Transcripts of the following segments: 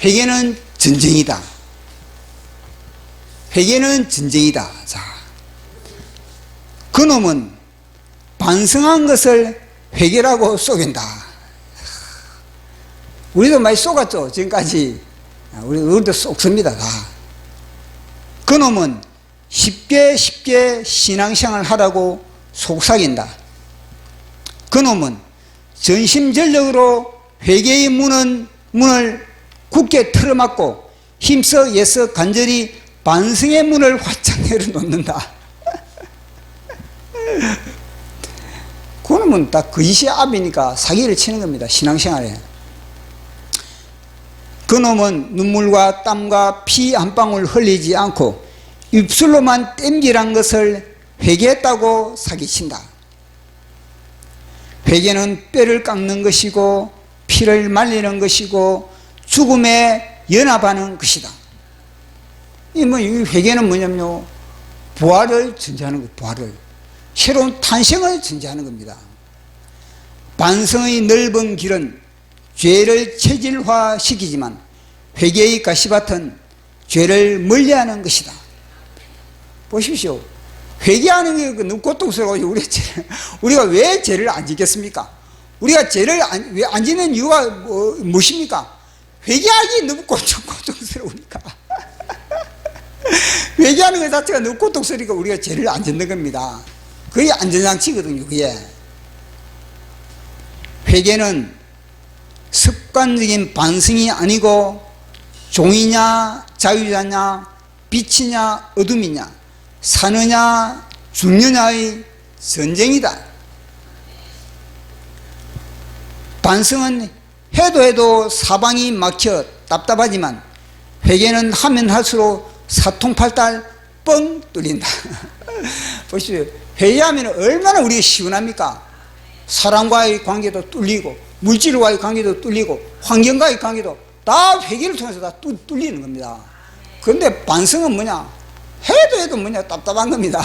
회개는 전쟁이다. 회개는 전쟁이다. 자, 그놈은 반성한 것을 회개라고 속인다. 우리도 많이 속았죠. 지금까지 우리도 속습니다. 다. 그놈은 쉽게 신앙생활을 하라고 속삭인다. 그놈은 전심전력으로 회개의 문을 굳게 틀어막고 힘써 애써 간절히 반성의 문을 활짝 열어놓는다. 그놈은 딱 거짓의 앞이니까 사기를 치는 겁니다. 신앙생활에. 그놈은 눈물과 땀과 피 한 방울 흘리지 않고 입술로만 땜기란 것을 회개했다고 사기친다. 회개는 뼈를 깎는 것이고 피를 말리는 것이고 죽음에 연합하는 것이다. 이 회개는 뭐냐면요, 부활을 전제하는 것, 부활을 새로운 탄생을 전제하는 겁니다. 반성의 넓은 길은 죄를 체질화시키지만 회개의 가시밭은 죄를 멀리하는 것이다. 보십시오. 회개하는 게 너무 고통스러워요. 우리가 왜 죄를 안 짓겠습니까? 우리가 죄를 왜 안 짓는 이유가 무엇입니까? 회개하기 너무 고통스러우니까. 회개하는 것 자체가 너무 고통스러우니까 우리가 죄를 안 짓는 겁니다. 그게 안전장치거든요. 그게. 회개는 습관적인 반성이 아니고 종이냐 자유자냐 빛이냐 어둠이냐 사느냐 죽느냐의 전쟁이다. 반성은 해도 사방이 막혀 답답하지만 회개는 하면 할수록 사통팔달 뻥 뚫린다. 보십시오. 회개하면 얼마나 우리가 시원합니까? 사람과의 관계도 뚫리고 물질과의 관계도 뚫리고 환경과의 관계도 다 회개를 통해서 다 뚫리는 겁니다. 그런데 반성은 뭐냐? 해도 뭐냐? 답답한 겁니다.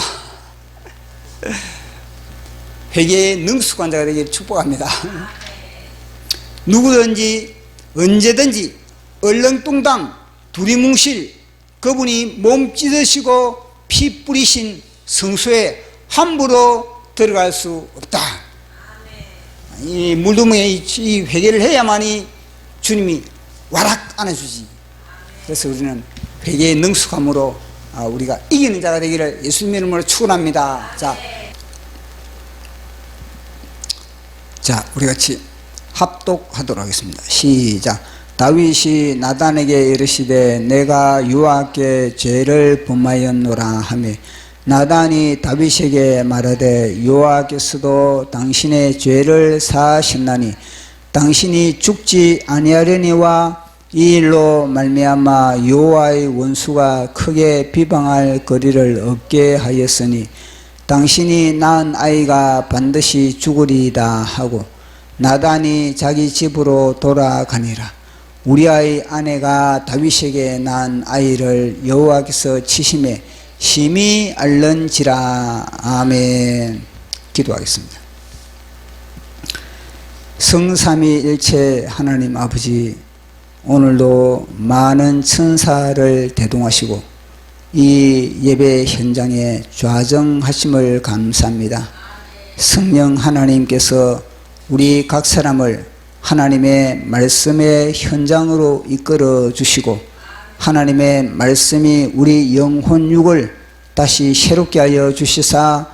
회개의 능숙한 자가 되기를 축복합니다. 누구든지 언제든지 얼렁뚱당 두리뭉실 그분이 몸 찢으시고 피 뿌리신 성소에 함부로 들어갈 수 없다. 이 물두멍에 이 회개를 해야만이 주님이 와락 안아주지. 그래서 우리는 회개의 능숙함으로 우리가 이기는 자가 되기를 예수님의 이름으로 축원합니다. 자, 우리 같이 합독하도록 하겠습니다. 시작. 다윗이 나단에게 이르시되 내가 여호와께 죄를 범하였노라 하며 나단이 다윗에게 말하되 여호와께서도 당신의 죄를 사하셨나니 당신이 죽지 아니하려니와 이 일로 말미암아 여호와의 원수가 크게 비방할 거리를 없게 하였으니 당신이 낳은 아이가 반드시 죽으리이다 하고 나단이 자기 집으로 돌아가니라. 우리아의 아내가 다윗에게 낳은 아이를 여호와께서 치심에 심히 앓는지라. 아멘. 기도하겠습니다. 성삼위일체 하나님 아버지, 오늘도 많은 천사를 대동하시고 이 예배 현장에 좌정하심을 감사합니다. 성령 하나님께서 우리 각 사람을 하나님의 말씀의 현장으로 이끌어 주시고 하나님의 말씀이 우리 영혼육을 다시 새롭게 하여 주시사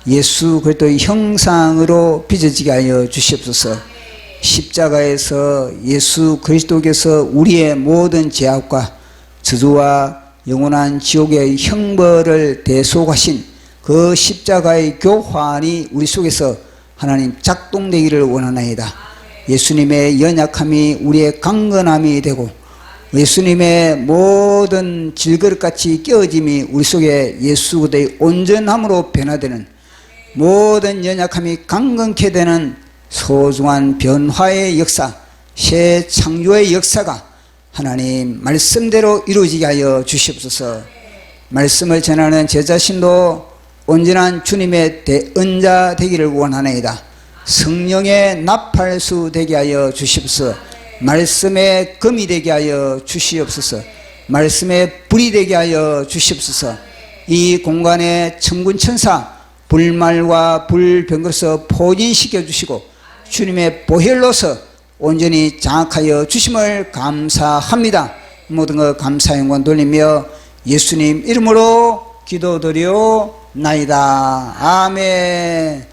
예수 그리스도의 형상으로 빚어지게 하여 주시옵소서. 십자가에서 예수 그리스도께서 우리의 모든 죄악과 저주와 영원한 지옥의 형벌을 대속하신 그 십자가의 교환이 우리 속에서 하나님 작동되기를 원하나이다. 예수님의 연약함이 우리의 강건함이 되고 예수님의 모든 질그릇같이 깨어짐이 우리 속에 예수 그리스도의 온전함으로 변화되는 모든 연약함이 강건케 되는 소중한 변화의 역사, 새 창조의 역사가 하나님 말씀대로 이루어지게 하여 주시옵소서. 말씀을 전하는 제 자신도 온전한 주님의 대언자 되기를 원하나이다. 성령의 나팔수 되게 하여 주시옵소서. 말씀의 검이 되게 하여 주시옵소서. 말씀의 불이 되게 하여 주시옵소서. 이 공간에 천군 천사 불말과 불병거로서 포진시켜 주시고 주님의 보혈로서 온전히 장악하여 주심을 감사합니다. 모든 것 감사 영광 돌리며 예수님 이름으로 기도드리옵나이다. 아멘.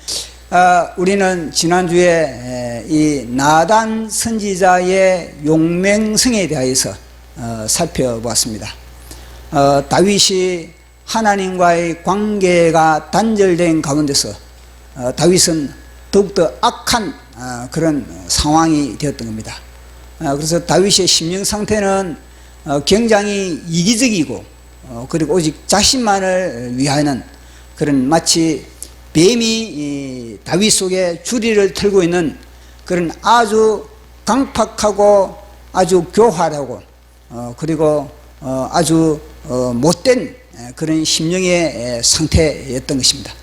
우리는 지난주에 이 나단 선지자의 용맹성에 대하여서 살펴보았습니다. 다윗이 하나님과의 관계가 단절된 가운데서 다윗은 더욱더 악한 그런 상황이 되었던 겁니다. 그래서 다윗의 심령 상태는 굉장히 이기적이고 그리고 오직 자신만을 위하는 그런 마치 뱀이 다윗 속에 주리를 틀고 있는 그런 아주 강팍하고 아주 교활하고 그리고 아주 못된 그런 심령의 상태였던 것입니다.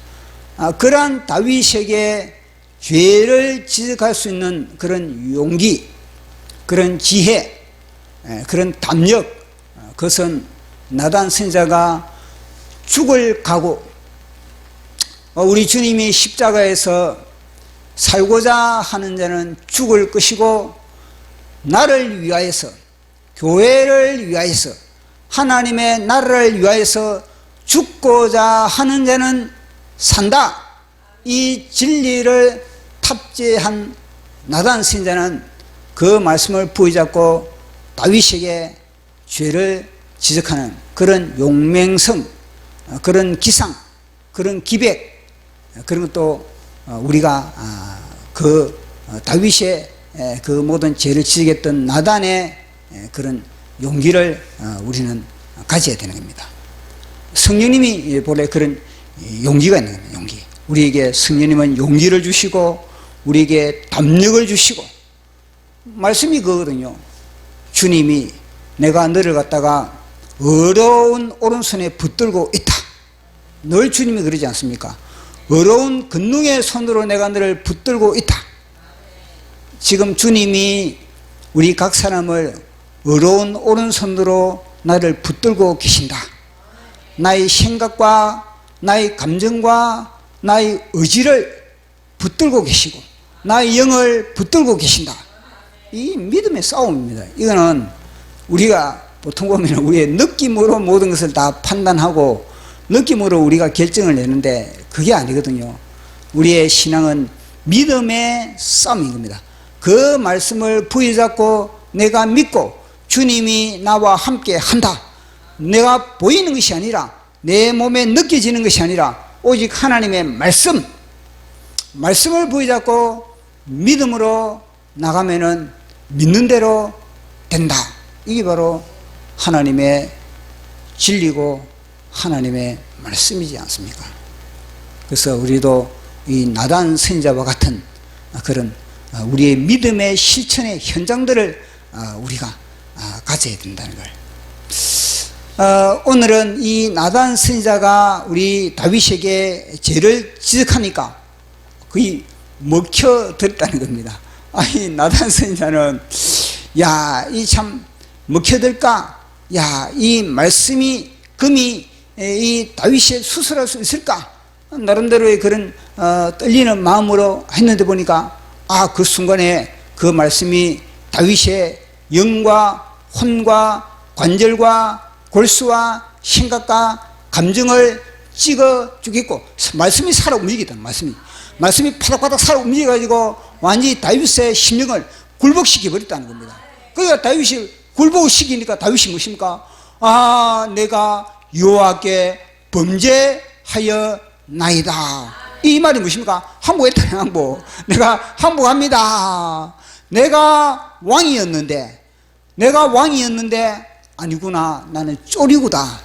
그러한 다윗에게 죄를 지적할 수 있는 그런 용기, 그런 지혜, 그런 담력, 그것은 나단 선지자가 죽을 각오, 우리 주님이 십자가에서 살고자 하는 자는 죽을 것이고 나를 위하여서, 교회를 위하여서, 하나님의 나라를 위하여서 죽고자 하는 자는 산다. 이 진리를 탑재한 나단 선지자는 그 말씀을 부여잡고 다윗에게 죄를 지적하는 그런 용맹성, 그런 기상, 그런 기백, 그런 것도 우리가 그 다윗의 그 모든 죄를 지적했던 나단의 그런 용기를 우리는 가져야 되는 겁니다. 성령님이 본래 그런 용기가 있는 겁니다. 용기. 우리에게 성령님은 용기를 주시고 우리에게 담력을 주시고 말씀이 그거거든요. 주님이 내가 너를 갖다가 어려운 오른손에 붙들고 있다. 늘 주님이 그러지 않습니까? 어려운 근능의 손으로 내가 너를 붙들고 있다. 지금 주님이 우리 각 사람을 어려운 오른손으로 나를 붙들고 계신다. 나의 생각과 나의 감정과 나의 의지를 붙들고 계시고 나의 영을 붙들고 계신다. 이 믿음의 싸움입니다. 이거는 우리가 보통 보면 우리의 느낌으로 모든 것을 다 판단하고 느낌으로 우리가 결정을 내는데 그게 아니거든요. 우리의 신앙은 믿음의 싸움인 겁니다. 그 말씀을 부여잡고 내가 믿고 주님이 나와 함께 한다. 내가 보이는 것이 아니라 내 몸에 느껴지는 것이 아니라 오직 하나님의 말씀을 부여잡고 믿음으로 나가면은 믿는 대로 된다. 이게 바로 하나님의 진리고 하나님의 말씀이지 않습니까? 그래서 우리도 이 나단 선지자와 같은 그런 우리의 믿음의 실천의 현장들을 우리가 가져야 된다는 걸. 오늘은 이 나단 선지자가 우리 다윗에게 죄를 지적하니까 거의 먹혀들었다는 겁니다. 이 나단 선지자는 야, 이 참 먹혀들까? 야, 이 말씀이 금이 이 다윗에 수술할 수 있을까? 나름대로의 그런 떨리는 마음으로 했는데 보니까 그 순간에 그 말씀이 다윗의 영과 혼과 관절과 골수와 생각과 감정을 찍어 주겠고 말씀이 살아 움직이다. 말씀이 파닥파닥 살아 움직여가지고 완전히 다윗의 심령을 굴복시켜 버렸다는 겁니다. 그러니까 다윗이 굴복시키니까 다윗이 무엇입니까? 내가 여호와께 범죄하였나이다. 이 말이 무엇입니까? 항복했다는 항복. 내가 항복합니다. 내가 왕이었는데 아니구나. 나는 쪼리구나.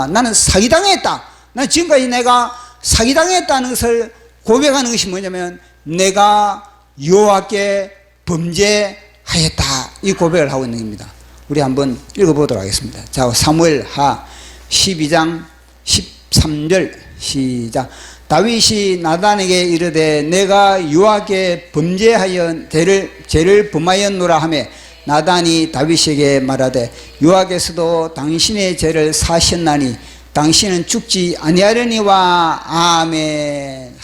나는 사기당했다. 난 지금까지 내가 사기당했다는 것을 고백하는 것이 뭐냐면 내가 여호와께 범죄하였다. 이 고백을 하고 있는 겁니다. 우리 한번 읽어보도록 하겠습니다. 자, 사무엘하 12장 13절 시작. 다윗이 나단에게 이르되 내가 여호와께 범죄하여 죄를 범하였노라 하며 나단이 다윗에게 말하되 여호와께서도 당신의 죄를 사하셨나니 당신은 죽지 아니하려니와. 아멘.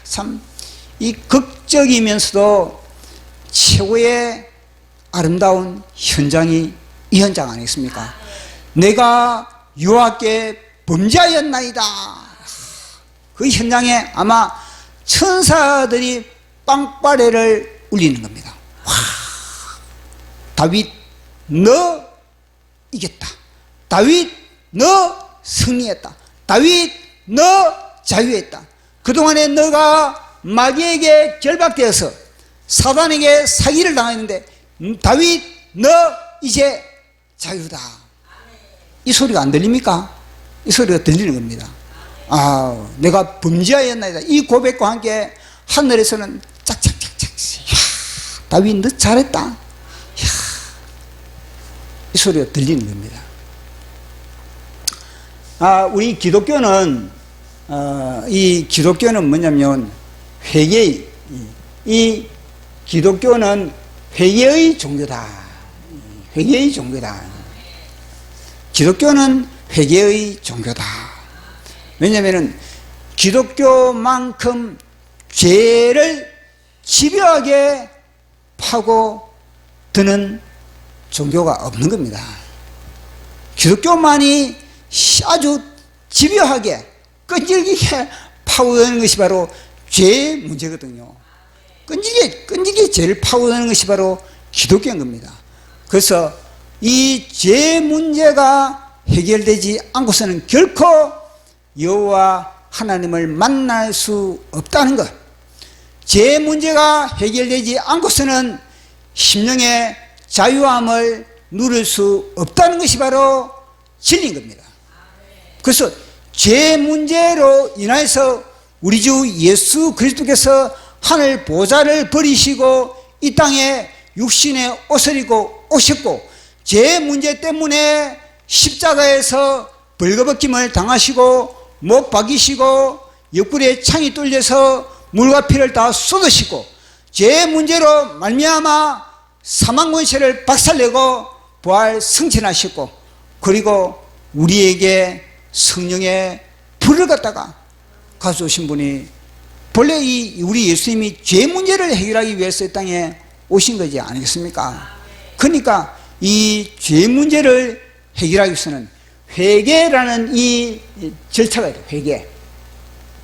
참 이 극적이면서도 최고의 아름다운 현장이 이 현장 아니겠습니까? 내가 여호와께 범죄하였나이다. 그 현장에 아마 천사들이 빵빠레를 울리는 겁니다. 와, 다윗 너 이겼다. 다윗 너 승리했다. 다윗 너 자유했다. 그동안에 너가 마귀에게 결박되어서 사단에게 사기를 당했는데 다윗 너 이제 자유다. 이 소리가 안 들립니까? 이 소리가 들리는 겁니다. 아, 내가 범죄하였나이다. 이 고백과 함께 하늘에서는 짝짝짝짝. 다윗 너 잘했다. 이 소리가 들리는 겁니다. 아, 우리 기독교는 이 기독교는 뭐냐면 회개, 이 기독교는 회개의 종교다. 회개의 종교다. 기독교는 회개의 종교다. 왜냐하면 기독교만큼 죄를 집요하게 파고드는 종교가 없는 겁니다. 기독교만이 아주 집요하게 끈질기게 파고드는 것이 바로 죄의 문제거든요. 끈질기게 죄를 파고드는 것이 바로 기독교인 겁니다. 그래서 이 죄 문제가 해결되지 않고서는 결코 여호와 하나님을 만날 수 없다는 것. 죄 문제가 해결되지 않고서는 심령의 자유함을 누릴 수 없다는 것이 바로 진리인 겁니다. 그래서 죄 문제로 인해서 우리 주 예수 그리스도께서 하늘 보좌를 버리시고 이 땅에 육신의 옷을 입고 오셨고 죄 문제 때문에 십자가에서 벌거벗김을 당하시고 못 박이시고 옆구리에 창이 뚫려서 물과 피를 다 쏟으시고 죄 문제로 말미암아 사망 권세를 박살내고 부활 승천하셨고 그리고 우리에게 성령의 불을 갖다가 가져오신 분이 본래 우리 예수님이 죄 문제를 해결하기 위해서 이 땅에 오신 거지 아니겠습니까? 그러니까 이 죄 문제를 해결하기 위해서는 회개라는 이 절차가 있다.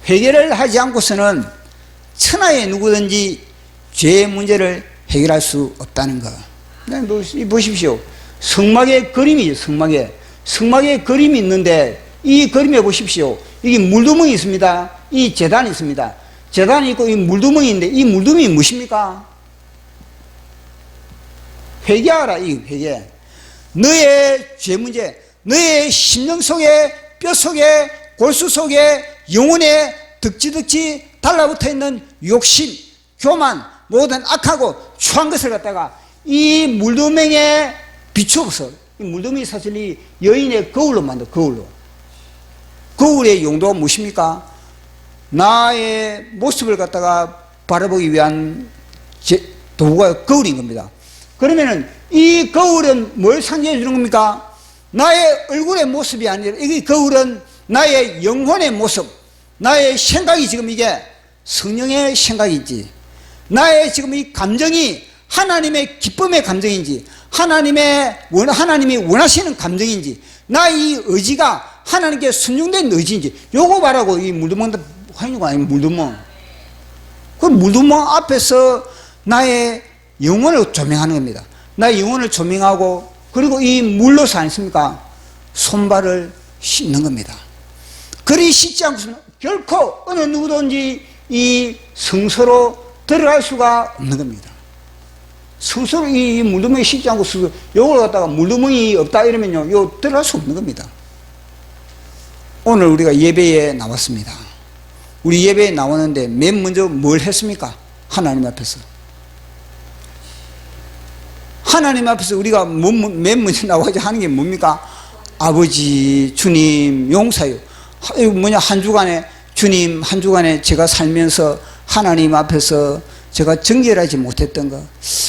회개를 하지 않고서는 천하에 누구든지 죄 문제를 해결할 수 없다는 거. 보십시오. 성막의 그림이죠. 성막의 그림이 있는데 이 그림에 보십시오. 이게 물두멍이 있습니다. 이 제단이 있습니다. 제단이 있고 이 물두멍인데 이 물두멍이 무엇입니까? 회개하라. 이 회개. 너의 죄 문제, 너의 심령 속에 뼈 속에 골수 속에 영혼에 덕지덕지 달라붙어 있는 욕심, 교만, 모든 악하고 추한 것을 갖다가 이 물두멍에 비추어서 이 물두멍이 사실 이 여인의 거울로 만들어. 거울의 용도가 무엇입니까? 나의 모습을 갖다가 바라보기 위한 도구가 거울인 겁니다. 그러면은 이 거울은 뭘 상징해 주는 겁니까? 나의 얼굴의 모습이 아니라 이 거울은 나의 영혼의 모습, 나의 생각이 지금 이게 성령의 생각인지, 나의 지금 이 감정이 하나님의 기쁨의 감정인지, 하나님이 원하시는 감정인지, 나의 의지가 하나님께 순종된 의지인지, 요거 바라고 이 물두멍 하는 거 아니면 물두멍. 그 물두멍 앞에서 나의 영혼을 조명하는 겁니다. 나의 영혼을 조명하고, 그리고 이 물로서 아니십니까? 손발을 씻는 겁니다. 그리 씻지 않고서는 결코 어느 누구든지 이 성소로 들어갈 수가 없는 겁니다. 성소로 이 물두멍이 씻지 않고 요걸 갖다가 물두멍이 없다 이러면요, 요 들어갈 수 없는 겁니다. 오늘 우리가 예배에 나왔습니다. 우리 예배에 나오는데 맨 먼저 뭘 했습니까? 하나님 앞에서. 하나님 앞에서 우리가 맨 먼저 나와서 하는 게 뭡니까? 아버지, 주님, 용서요. 한 주간에 주님, 한 주간에 제가 살면서 하나님 앞에서 제가 정결하지 못했던 거,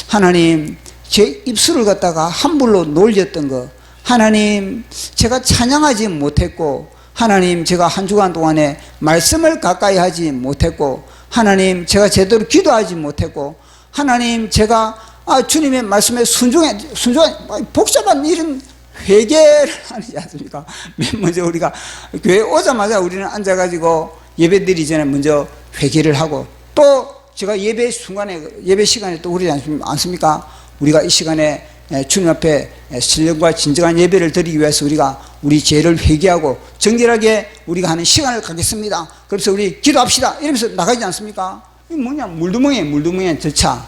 하나님 제 입술을 갖다가 함부로 놀렸던 거, 하나님 제가 찬양하지 못했고, 하나님 제가 한 주간 동안에 말씀을 가까이 하지 못했고, 하나님 제가 제대로 기도하지 못했고, 하나님 제가 주님의 말씀에 순종한 복잡한 이런 회개를 하지 않습니까? 맨 먼저 우리가 교회 오자마자 우리는 앉아가지고 예배 드리기 전에 먼저 회개를 하고, 또 제가 예배 순간에, 예배 시간에 또 그러지 않습니까? 우리가 이 시간에 주님 앞에 신령과 진정한 예배를 드리기 위해서 우리가 우리 죄를 회개하고 정결하게 우리가 하는 시간을 갖겠습니다. 그래서 우리 기도합시다 이러면서 나가지 않습니까? 이게 뭐냐, 물두멍의 절차.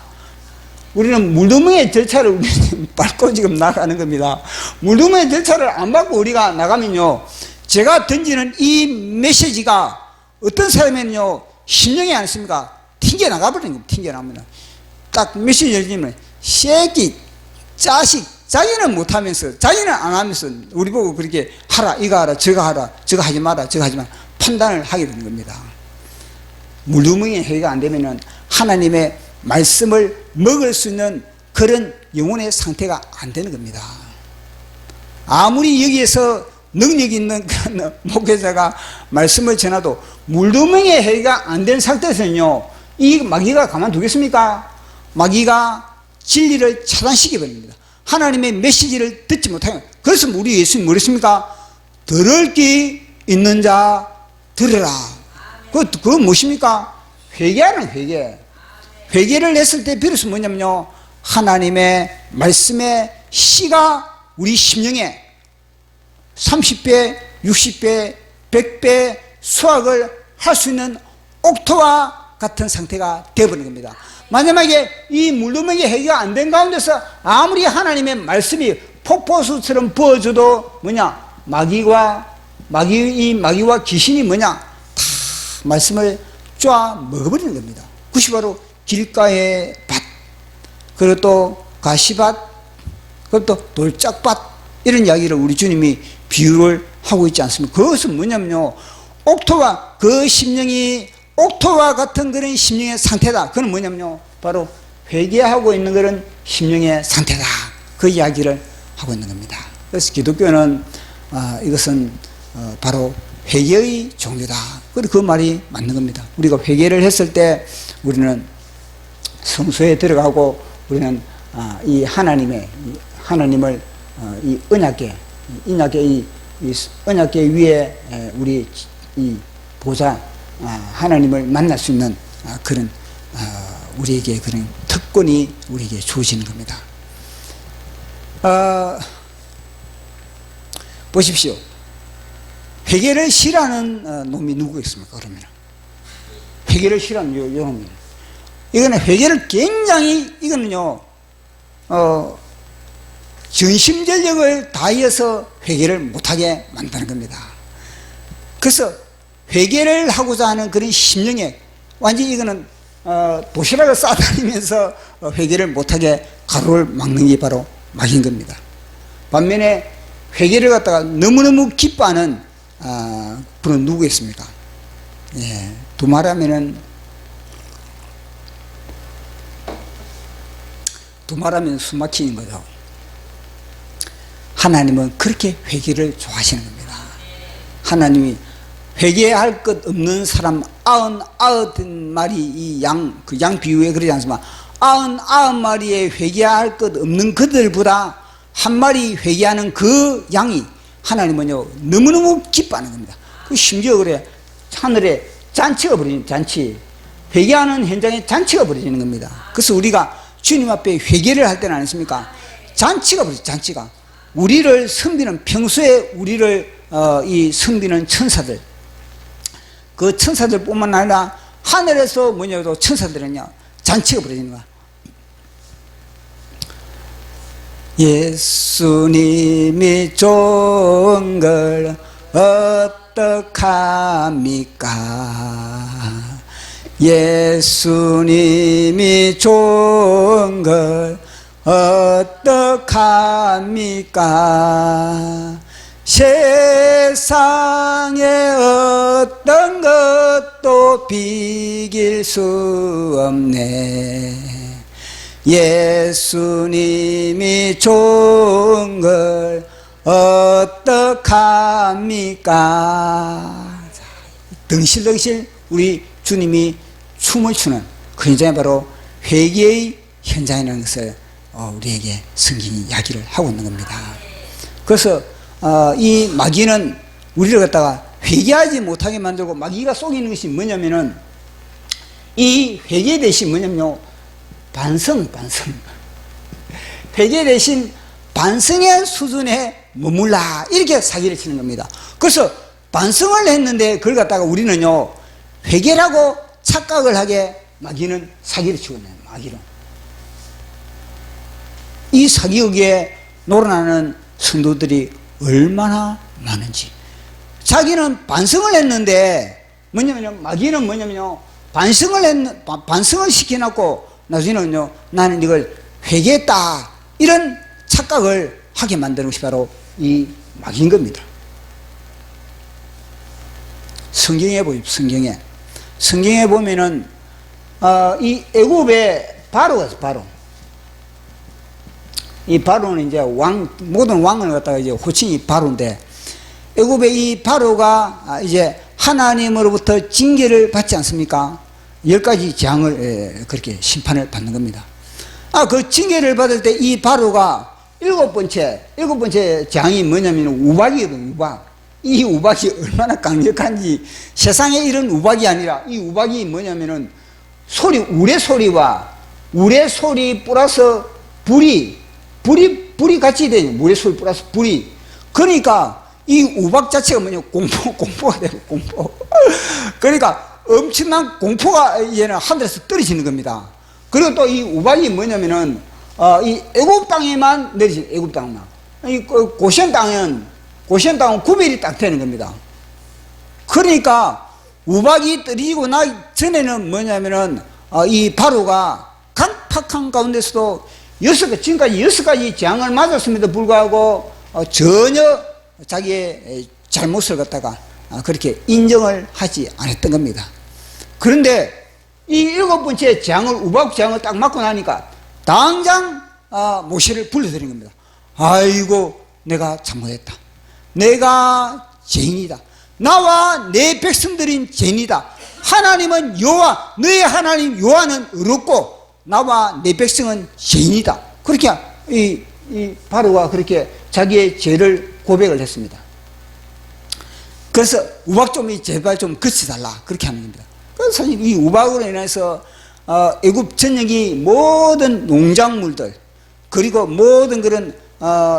우리는 물두멍의 절차를 우리는 밟고 지금 나가는 겁니다. 물두멍의 절차를 안 밟고 우리가 나가면요, 제가 던지는 이 메시지가 어떤 사람에는요 심령이 않습니까? 튕겨나가버리는 겁니다. 튕겨나갑니다. 딱 메시지를 주면 새끼, 자식, 자기는 못하면서, 자기는 안 하면서 우리 보고 그렇게 하라, 이거 하라, 저거 하라, 저거 하지 마라, 저거 하지 마라 판단을 하게 되는 겁니다. 물두멍이 해가 안 되면은 하나님의 말씀을 먹을 수 있는 그런 영혼의 상태가 안 되는 겁니다. 아무리 여기에서 능력 있는 그런 목회자가 말씀을 전해도 물두멍의 해가 안 된 상태에서는요, 이 마귀가 가만두겠습니까? 마귀가 진리를 차단시켜 버립니다. 하나님의 메시지를 듣지 못하면. 그래서 우리 예수님 뭐랬습니까? 들을 귀 있는 자 들으라. 그건 무엇입니까? 회개하는 회개. 회개를 했을 때 비로소 뭐냐면요, 하나님의 말씀의 씨가 우리 심령에 30배, 60배, 100배 수확을 할 수 있는 옥토와 같은 상태가 되어버리는 겁니다. 만약에 이 물두멍이 해결 안 된 가운데서 아무리 하나님의 말씀이 폭포수처럼 부어져도 뭐냐, 마귀와 귀신이 뭐냐, 다 말씀을 쪼아 먹어버리는 겁니다. 그것이 바로 길가의 밭, 그리고 또 가시밭, 그리고 또 돌짝밭, 이런 이야기를 우리 주님이 비유를 하고 있지 않습니까? 그것은 뭐냐면요, 옥토와 그 심령이 옥토와 같은 그런 심령의 상태다. 그건 뭐냐면요, 바로 회개하고 있는 그런 심령의 상태다. 그 이야기를 하고 있는 겁니다. 그래서 기독교는 이것은 바로 회개의 종교다. 그 말이 맞는 겁니다. 우리가 회개를 했을 때 우리는 성소에 들어가고, 우리는 이 하나님을 이 언약궤 위에 우리 이 보좌 하나님을 만날 수 있는 그런 우리에게 그런 특권이 우리에게 주어지는 겁니다. 보십시오. 회개를 싫어하는 놈이 누구겠습니까? 그러면 회개를 싫어하는 요 놈이, 이거는 회개를 굉장히, 이거는요 전심전력을 다해서 회개를 못하게 만드는 겁니다. 그래서 회개를 하고자 하는 그런 심령에 완전히 이거는 도시락을 싸다니면서 회개를 못하게 가로를 막는 게 바로 마귀인 겁니다. 반면에 회개를 갖다가 너무너무 기뻐하는 분은 누구겠습니까? 예, 두말하면 숨 막히는 거죠. 하나님은 그렇게 회개를 좋아하시는 겁니다. 하나님이 회개할 것 없는 사람 99마리, 이 양 비유에 그러지 않습니까? 99마리에 회개할 것 없는 그들보다 한 마리 회개하는 그 양이 하나님은요 너무너무 기뻐하는 겁니다. 그 심지어 그래, 하늘에 잔치가 벌어지는, 잔치, 회개하는 현장에 잔치가 벌어지는 겁니다. 그래서 우리가 주님 앞에 회개를 할 때는 아니십니까? 잔치가 벌어져, 잔치가. 우리를 섬기는, 평소에 우리를 이 섬기는 천사들, 그 천사들 뿐만 아니라 하늘에서 뭐냐도 천사들은요 잔치가 벌어지는 거야. 예수님이 좋은 걸 어떡합니까? 예수님이 좋은 걸 어떡합니까? 세상의 어떤 것도 비길 수 없네. 예수님이 좋은 걸 어떡합니까? 덩실덩실 우리 주님이 춤을 추는 그 현장이 바로 회개의 현장이라는 것을 우리에게 성경이 이야기를 하고 있는 겁니다. 그래서 이 마귀는 우리를 갖다가 회개하지 못하게 만들고, 마귀가 속이는 것이 뭐냐면은, 이 회개 대신 뭐냐면요, 반성. 회개 대신 반성의 수준에 머물라, 이렇게 사기를 치는 겁니다. 그래서 반성을 했는데 그걸 갖다가 우리는요, 회개라고 착각을 하게 마귀는 사기를 치고 있네요. 마귀는 이 사기역에 놀아나는 성도들이 얼마나 많은지. 자기는 반성을 했는데 뭐냐면요, 마귀는 뭐냐면요, 반성을 시켜놨고 나중에는요, 나는 이걸 회개했다, 이런 착각을 하게 만드는 것이 바로 이 마귀인 겁니다. 성경에 보십시오. 성경에 보면은 이 애굽의 바로가 있어요. 바로. 이 바로는 이제 모든 왕을 갖다가 이제 호칭이 바로인데, 애굽의 이 바로가 이제 하나님으로부터 징계를 받지 않습니까? 10가지 재앙을 그렇게 심판을 받는 겁니다. 그 징계를 받을 때 이 바로가 일곱 번째 재앙이 뭐냐면 우박이거든요. 우박. 이 우박이 얼마나 강력한지, 세상에 이런 우박이 아니라, 이 우박이 뭐냐면은 우레 소리 플러스 불이 같이 되죠. 우레 소리 플러스 불이. 그러니까 이 우박 자체가 뭐냐면 공포가 되고, 공포. 그러니까 엄청난 공포가 이제는 하늘에서 떨어지는 겁니다. 그리고 또 이 우박이 뭐냐면은 이 애굽 땅에만 내리지. 애굽 땅만. 이 고센 땅은 구별이 딱 되는 겁니다. 그러니까 우박이 떨어지고 나 전에는 뭐냐면은 이 바로가 강팍한 가운데서도 지금까지 6가지 재앙을 맞았음에도 불구하고 전혀 자기의 잘못을 갖다가 그렇게 인정을 하지 않았던 겁니다. 그런데 이 7번째 재앙을, 우박 재앙을 딱 맞고 나니까 당장 모세를 불러들인 겁니다. 아이고, 내가 잘못했다. 내가 죄인이다. 나와 내 백성들인 죄인이다. 하나님은 여호와, 너의 하나님 여호와는 의롭고 나와 내 백성은 죄인이다. 그렇게 이 바로가 그렇게 자기의 죄를 고백을 했습니다. 그래서 우박 좀 제발 좀 그쳐달라, 그렇게 하는 겁니다. 그래서 사실 이 우박으로 인해서 애굽 전역이 모든 농작물들, 그리고 모든 그런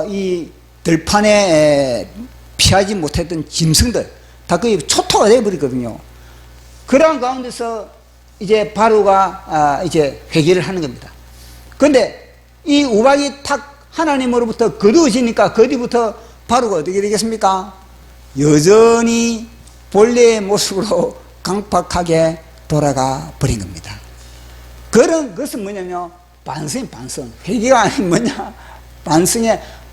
이 들판에 피하지 못했던 짐승들 다 거의 초토가 되어버리거든요. 그러한 가운데서 이제 바로가 이제 회개를 하는 겁니다. 그런데 이 우박이 탁 하나님으로부터 거두어지니까 그 뒤부터 바로가 어떻게 되겠습니까? 여전히 본래의 모습으로 강팍하게 돌아가 버린 겁니다. 그런 것은 뭐냐면 반성. 회개가 아닌 뭐냐?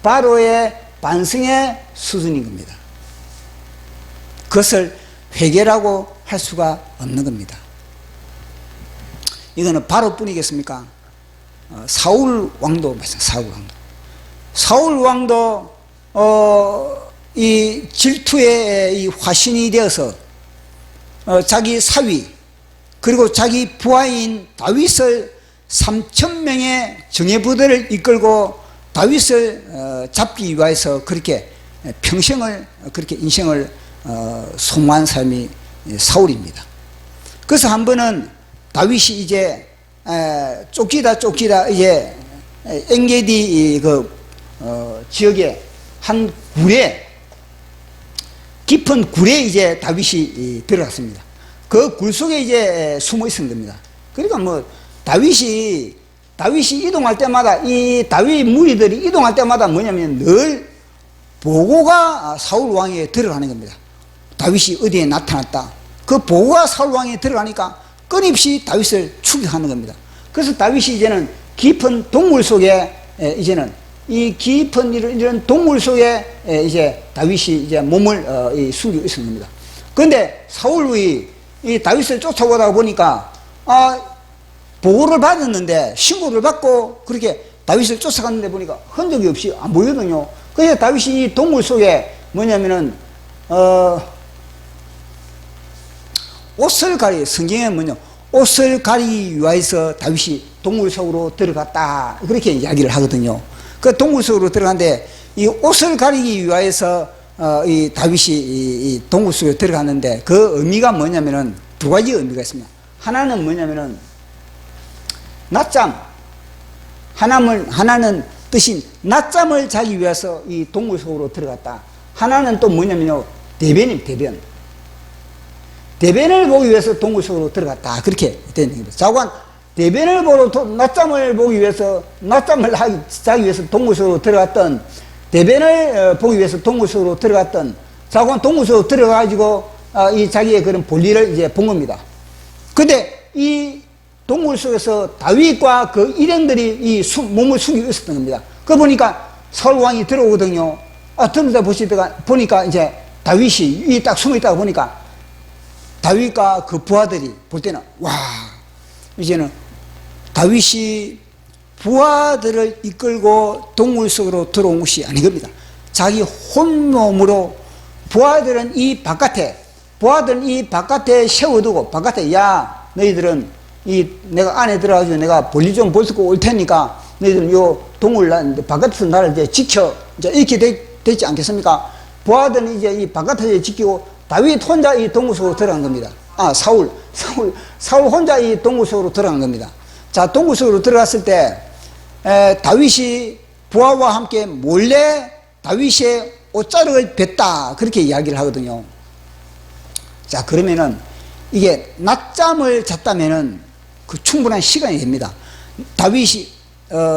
바로의 반성의 수준인 겁니다. 그것을 회개라고 할 수가 없는 겁니다. 이거는 바로뿐이겠습니까? 사울 왕도 마찬가지입니다. 사울 왕도 이 질투의 이 화신이 되어서 자기 사위, 그리고 자기 부하인 다윗을 3,000명의 정예부대를 이끌고 다윗을 잡기 위해서 그렇게 평생을, 그렇게 인생을 소모한 사람이 사울입니다. 그래서 한 번은 다윗이 이제 쫓기다 이제 엔게디 지역에 한 굴에, 깊은 굴에 이제 다윗이 들어갔습니다. 그 굴 속에 이제 숨어 있은 겁니다. 그러니까 뭐 다윗이 이동할 때마다, 이 다윗 무리들이 이동할 때마다 뭐냐면 늘 보고가 사울 왕에 들어가는 겁니다. 다윗이 어디에 나타났다. 그 보고가 사울 왕에 들어가니까 끊임없이 다윗을 추격하는 겁니다. 그래서 다윗이 이제는 깊은 동물 속에 이제는 이 깊은 이런 동굴 속에 이제 다윗이 이제 몸을 숨기고 있었던 겁니다. 그런데 사울이 이 다윗을 쫓아오다 보니까 보고를 받았는데 신고를 받고 그렇게 다윗을 쫓아갔는데 보니까 흔적이 없이 안 보이거든요. 그래서 다윗이 이 동굴 속에 뭐냐면은 옷을 성경에 뭐냐 옷을 가리기 위해서 다윗이 동굴 속으로 들어갔다 그렇게 이야기를 하거든요. 그 동굴 속으로 들어갔는데 이 옷을 가리기 위해서 이 다윗이 이 동굴 속에 들어갔는데 그 의미가 뭐냐면은 두 가지 의미가 있습니다. 하나는 뭐냐면은 낮잠, 하나는 뜻인 낮잠을 자기 위해서 이 동굴 속으로 들어갔다. 하나는 또 뭐냐면요 대변. 대변을 보기 위해서 동굴 속으로 들어갔다. 그렇게 되는 겁니다. 자관 대변을 보러 낮잠을 보기 위해서 낮잠을 자기 위해서 동굴 속으로 들어갔던 대변을 보기 위해서 동굴 속으로 들어갔던 자관 동굴 속으로 들어가가지고 이 자기의 그런 볼일을 이제 본 겁니다. 근데 이 동굴 속에서 다윗과 그 일행들이 이 몸을 숨기고 있었던 겁니다. 그 보니까 사울 왕이 들어오거든요. 들어오다 보니까 이제 다윗이 이 딱 숨어 있다가 보니까 다윗과 그 부하들이 볼 때는 와 이제는 다윗이 부하들을 이끌고 동굴 속으로 들어온 것이 아닌 겁니다. 자기 혼몸으로 부하들은 이 바깥에 세워두고 바깥에 야 너희들은 내가 안에 들어가지고 내가 볼일 좀 보고 올 테니까 너희들은 요 동굴 바깥에서 나를 이제 지켜 이제 이렇게 되지 않겠습니까? 부하들은 이제 이 바깥에서 지키고 다윗 혼자 이 동굴 속으로 들어간 겁니다. 사울 혼자 이 동굴 속으로 들어간 겁니다. 자, 동굴 속으로 들어갔을 때 다윗이 부하와 함께 몰래 다윗의 옷자락을 뱉다 그렇게 이야기를 하거든요. 자, 그러면은 이게 낮잠을 잤다면은 그 충분한 시간이 됩니다. 다윗이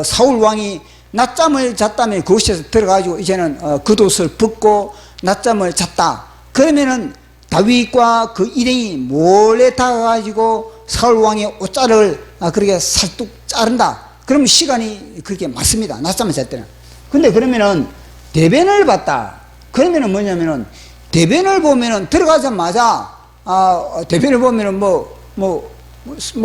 사울 왕이 낮잠을 잤다면 그곳에서 들어가지고 이제는 겉옷을 벗고 낮잠을 잤다. 그러면은 다윗과 그 일행이 몰래 다가가지고 사울 왕의 옷자락을 그렇게 살뚝 자른다. 그러면 시간이 그렇게 맞습니다. 낮잠을 잘 때는. 근데 그러면은 대변을 봤다. 그러면은 뭐냐면은 대변을 보면은 들어가자마자 대변을 보면은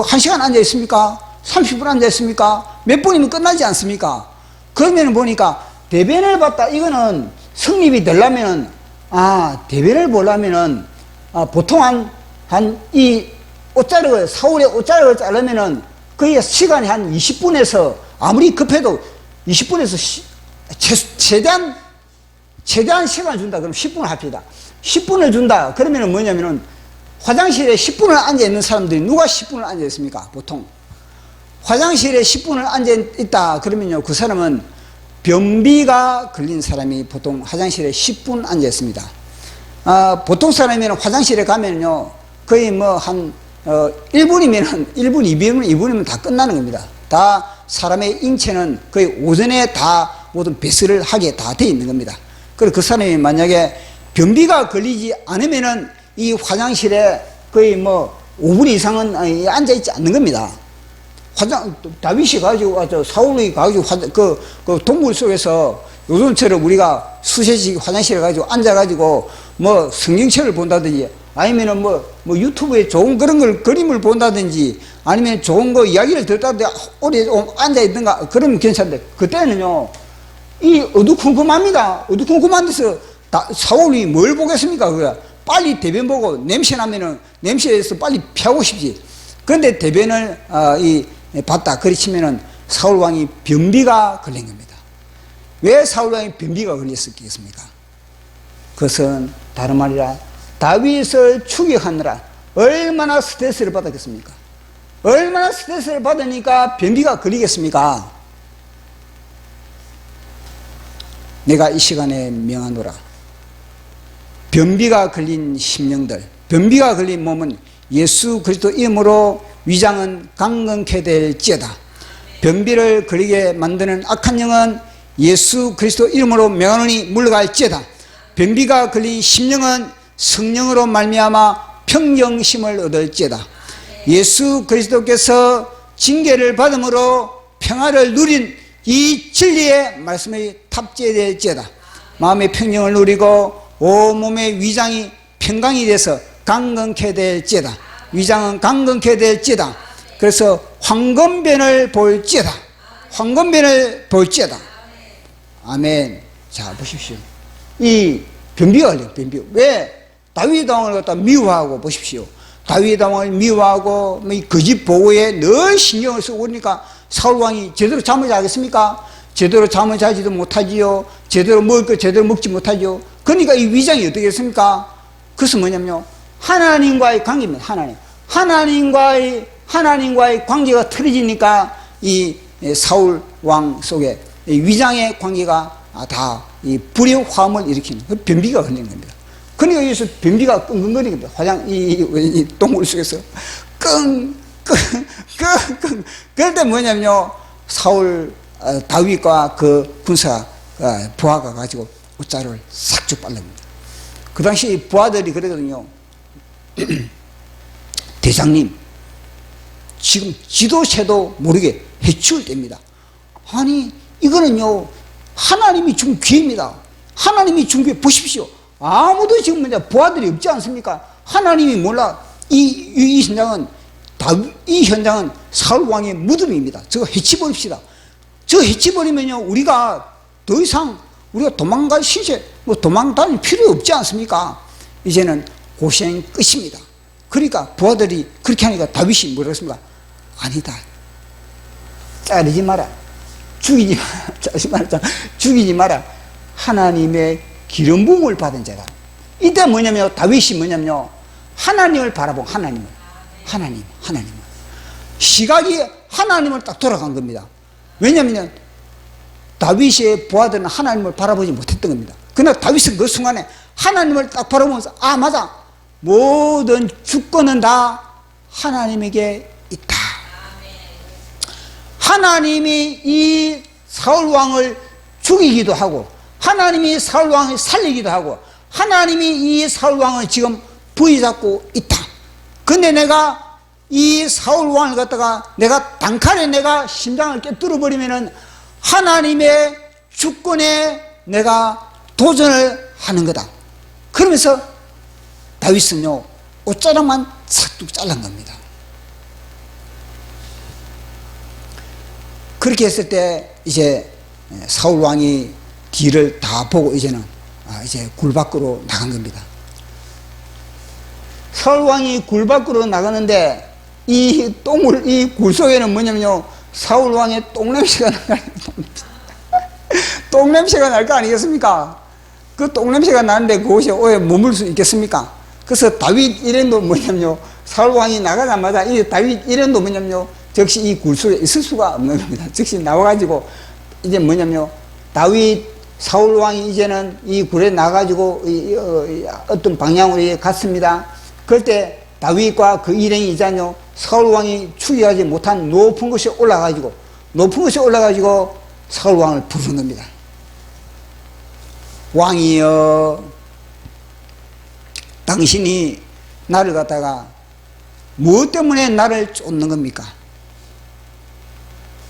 한 시간 앉아 있습니까? 30분 앉아 있습니까? 몇 분이면 끝나지 않습니까? 그러면은 보니까 대변을 봤다. 이거는 성립이 되려면은 대변을 보려면은 보통 이 옷자락을 사울의 옷자락을 자르면은 거의 시간이 한 20분에서 아무리 급해도 20분에서 최대한 시간을 준다. 그럼 10분을 합시다. 10분을 준다. 그러면은 뭐냐면은 화장실에 10분을 앉아 있는 사람들이 누가 10분을 앉아 있습니까? 보통 화장실에 10분을 앉아 있다. 그러면요 그 사람은 변비가 걸린 사람이 보통 화장실에 10분 앉아 있습니다. 보통 사람이면 화장실에 가면요 거의 한 1분이면 2분이면 다 끝나는 겁니다. 다 사람의 인체는 거의 오전에 다 모든 배설을 하게 다 돼 있는 겁니다. 그리고 그 사람이 만약에 변비가 걸리지 않으면은 이 화장실에 거의 5분 이상은 앉아 있지 않는 겁니다. 다윗이 가지고 사울이 가지고 그 동굴 속에서 요즘처럼 우리가 수세식 화장실에 가지고 앉아가지고 성경책을 본다든지 아니면은 유튜브에 좋은 그런 걸 그림을 본다든지 아니면 좋은 거 이야기를 듣다든지 오래 앉아 있든가 그러면 괜찮은데 그때는요 이 어두컴컴합니다. 어두컴컴한 데서 사울이 뭘 보겠습니까? 그래 빨리 대변 보고 냄새 나면은 냄새에서 빨리 피하고 싶지. 그런데 대변을 봤다. 그렇지면은 사울 왕이 변비가 걸린 겁니다. 왜 사울 왕이 변비가 걸렸겠습니까? 그것은 다른 말이라 다윗을 추격하느라 얼마나 스트레스를 받았겠습니까? 얼마나 스트레스를 받으니까 변비가 걸리겠습니까? 내가 이 시간에 명하노라. 변비가 걸린 심령들, 변비가 걸린 몸은 예수 그리스도 이름으로 위장은 강건케 될지어다. 변비를 걸리게 만드는 악한 영은 예수 그리스도 이름으로 명하노니 물러갈지어다. 변비가 걸린 심령은 성령으로 말미암아 평정심을 얻을지어다. 예수 그리스도께서 징계를 받음으로 평화를 누린 이 진리의 말씀이 탑재될지어다. 마음의 평정을 누리고 온몸의 위장이 평강이 돼서 강건케 될지어다. 위장은 강건케 될지어다. 그래서 황금변을 볼지어다. 황금변을 볼지어다. 아멘. 자, 보십시오. 이 변비가 걸려요. 변비. 왜 다윗 왕을 갖다 미워하고 보십시오. 다윗 왕을 미워하고 거짓 보고에 늘 신경을 쓰고 그러니까 사울 왕이 제대로 잠을 자겠습니까? 제대로 잠을 자지도 못하지요. 제대로 먹을 거 제대로 먹지 못하죠. 그러니까 이 위장이 어떻게 됐습니까? 그것은 뭐냐면요, 하나님과의 관계입니다. 하나님과의 관계가 틀어지니까 이 사울 왕 속에 이 위장의 관계가 다 이 불의 화음을 일으키는 변비가 걸리는 겁니다. 그러니까 여기서 변비가 끙끙거리는 겁니다. 이 동물 속에서 끙끙끙끙. 그럴 때 뭐냐면요, 사울 다윗과 그 군사 부하가 가지고 옷자루를 싹쭉 빨릅니다. 그 당시 부하들이 그러거든요. 대장님, 지금 지도새도 모르게 해치울 때입니다. 아니, 이거는요, 하나님이 준 기회입니다. 하나님이 준 기회. 보십시오. 아무도 지금 부하들이 없지 않습니까? 하나님이 몰라. 이 현장은 사울 왕의 무덤입니다. 저거 해치버립시다. 저거 해치버리면요, 우리가 더 이상 우리가 도망갈 신세, 도망다닐 필요 없지 않습니까? 이제는 고생 끝입니다. 그러니까 부하들이 그렇게 하니까 다윗이 뭐라고 했습니까? 아니다. 자르지 마라. 죽이지 마라. 하나님의 기름 부음을 받은 자다. 이때 뭐냐면 다윗이 뭐냐면요, 하나님을 바라보고 하나님을 시각이 하나님을 딱 돌아간 겁니다. 왜냐하면 다윗의 부하들은 하나님을 바라보지 못했던 겁니다. 그러나 다윗은 그 순간에 하나님을 딱 바라보면서 아, 맞아, 모든 주권은 다 하나님에게 있다. 하나님이 이 사울왕을 죽이기도 하고 하나님이 사울왕을 살리기도 하고 하나님이 이 사울왕을 지금 부여잡고 있다. 근데 내가 이 사울왕을 갖다가 내가 단칼에 내가 심장을 깨뚫어 버리면은 하나님의 주권에 내가 도전을 하는 거다. 그러면서 다윗은요, 옷자락만 싹둑 잘란 겁니다. 그렇게 했을 때 이제 사울 왕이 뒤를 다 보고 이제는 이제 굴 밖으로 나간 겁니다. 사울 왕이 굴 밖으로 나가는데 이 굴 속에는 뭐냐면요, 사울 왕의 똥냄새가 날 거 아니겠습니까? 그 똥냄새가 나는데 그곳에 오래 머물 수 있겠습니까? 그래서 다윗 일행도 뭐냐면요, 사울 왕이 나가자마자 이 다윗 일행도 뭐냐면요, 즉시 이 굴 속에 있을 수가 없는 겁니다. 즉시 나와가지고 이제 뭐냐면요, 사울 왕이 이제는 이 굴에 나가지고 어떤 방향으로 갔습니다. 그럴 때 다윗과 그 일행이 이제요, 사울 왕이 추이하지 못한 높은 곳에 올라가지고 사울 왕을 부르는 겁니다. 왕이여, 당신이 나를 갖다가 무엇 때문에 나를 쫓는 겁니까?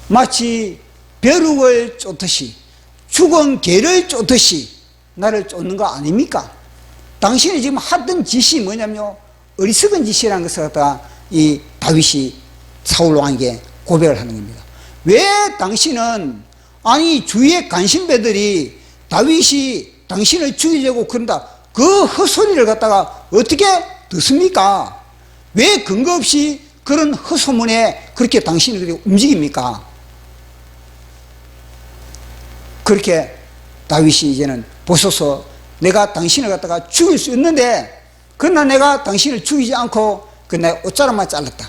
마치 벼룩을 쫓듯이, 죽은 개를 쫓듯이 나를 쫓는 거 아닙니까? 당신이 지금 하던 짓이 뭐냐면요, 어리석은 짓이라는 것을 갖다가 이 다윗이 사울 왕에게 고백을 하는 겁니다. 왜 당신은, 아니 주위의 간신배들이 다윗이 당신을 죽이려고 그런다, 그 헛소리를 갖다가 어떻게 듣습니까? 왜 근거 없이 그런 헛소문에 그렇게 당신들이 움직입니까? 그렇게 다윗이 이제는 보소서, 내가 당신을 갖다가 죽일 수 있는데 그러나 내가 당신을 죽이지 않고 내 옷자락만 잘랐다.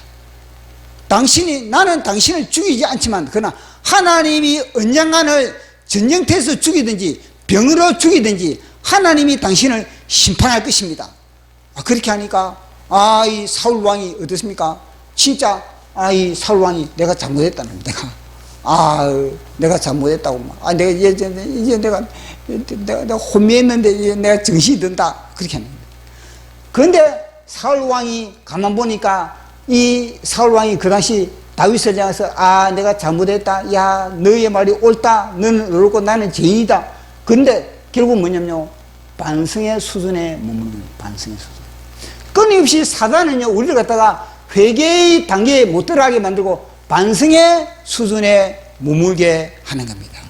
나는 당신을 죽이지 않지만 그러나 하나님이 언젠가는 전쟁터에서 죽이든지 병으로 죽이든지 하나님이 당신을 심판할 것입니다. 그렇게 하니까 이 사울 왕이 어떻습니까? 진짜 이 사울 왕이 내가 잘못했다는 겁니다. 내가 잘못했다고. 내가 이제 내가 혼미했는데 이제 내가 정신이 든다. 그렇게 하는 겁니다. 그런데 사울 왕이 가만 보니까 이 사울 왕이 그 당시 다윗을 향해서 내가 잘못했다. 야, 너의 말이 옳다. 너는 옳고 나는 죄인이다. 그런데 결국 뭐냐면요, 반성의 수준에 머무르는 거예요. 반성의 수준. 끊임없이 사단은요, 우리를 갖다가 회개의 단계에 못 들어가게 만들고 반성의 수준에 머물게 하는 겁니다.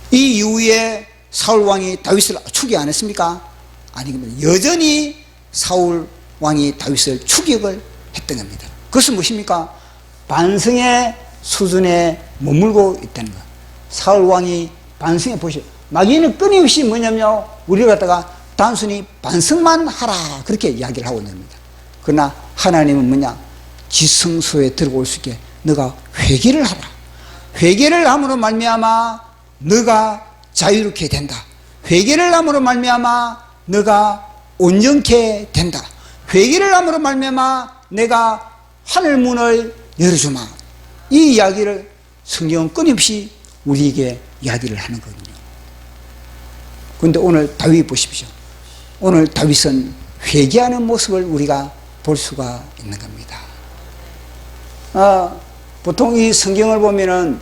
이 이후에 사울 왕이 다윗을 추격 안 했습니까? 아니, 여전히 사울 왕이 다윗을 추격을 했던 겁니다. 그것은 무엇입니까? 반성의 수준에 머물고 있다는 것. 사울 왕이 반성해 보시오. 마귀는 끊임없이 뭐냐면요, 우리를 갖다가 단순히 반성만 하라, 그렇게 이야기를 하고 있는 겁니다. 그러나 하나님은 뭐냐, 지성소에 들어올 수 있게 너가 회개를 하라. 회개를 함으로 말미암아 너가 자유롭게 된다. 회개를 함으로 말미암아 너가 온전케 된다. 회개를 함으로 말미암아 내가 하늘문을 열어주마. 이 이야기를 성경은 끊임없이 우리에게 이야기를 하는 거거든요. 그런데 오늘 다윗 보십시오. 오늘 다윗은 회개하는 모습을 우리가 볼 수가 있는 겁니다. 보통 이 성경을 보면은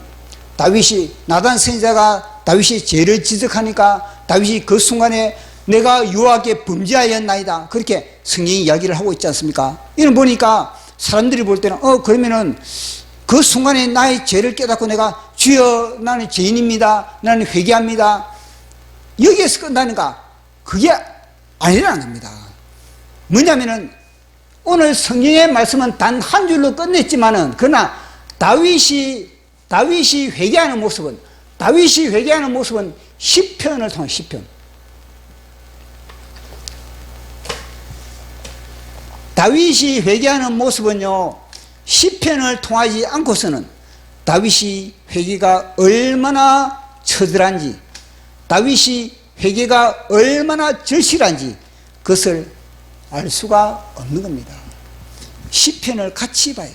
다윗이, 나단 선지자가 다윗이 죄를 지적하니까 다윗이 그 순간에 내가 여호와께 범죄하였나이다, 그렇게 성경이 이야기를 하고 있지 않습니까? 이는 보니까 사람들이 볼 때는 그러면은 그 순간에 나의 죄를 깨닫고 내가 주여 나는 죄인입니다, 나는 회개합니다, 여기에서 끝나는가? 그게 아니라는 겁니다. 뭐냐면은 오늘 성경의 말씀은 단 한 줄로 끝냈지만은, 그러나 다윗이 회개하는 모습은, 시편을 통해, 시편. 다윗이 회개하는 모습은요, 시편을 통하지 않고서는 다윗이 회개가 얼마나 처절한지, 다윗이 회개가 얼마나 절실한지 그것을 알 수가 없는 겁니다. 시편을 같이 봐요.